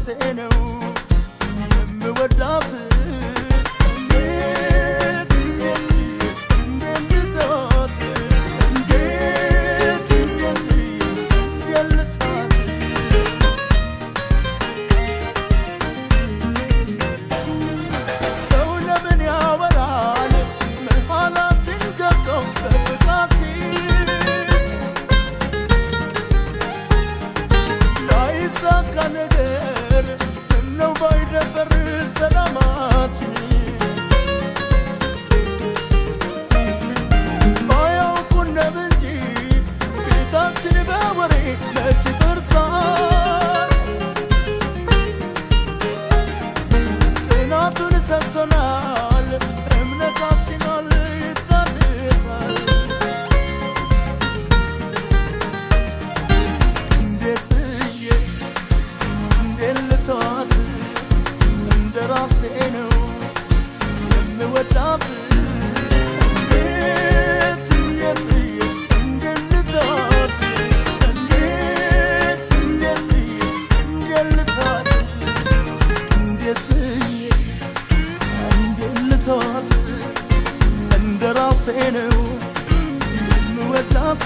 ለራሴ ነው የምወዳት ሰጥቶናል እምነታችን ይታደሳል እንዴት ብዬ እንዴት ልተዋት እንደራሴ ነው የምወዳት እንዴት ብዬ እንዴት ልተዋት እንዴት ብዬ እንዴት ልተዋት እንዴት ልተዋት እንደራሴ ነው የምወዳት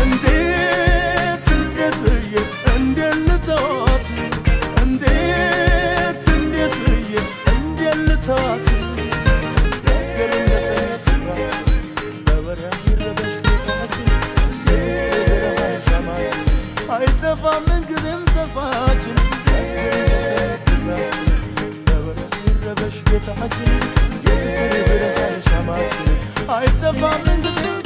እንዴት ብዬ እንዴት ልተዋት እንዴት ብዬ እንዴት ልተዋት ያስገርም ለሰት በበረሃ ይረበሽ ጌታችን የብርሃን ሰማይ አይጠፋም ምንጊዜም ተስፋችን ያስገርም ለሰት በበረሃ ይረበሽ ጌታችን የፍቅር ብርሃን ሰማይ አይጠፋም ምንጊዜም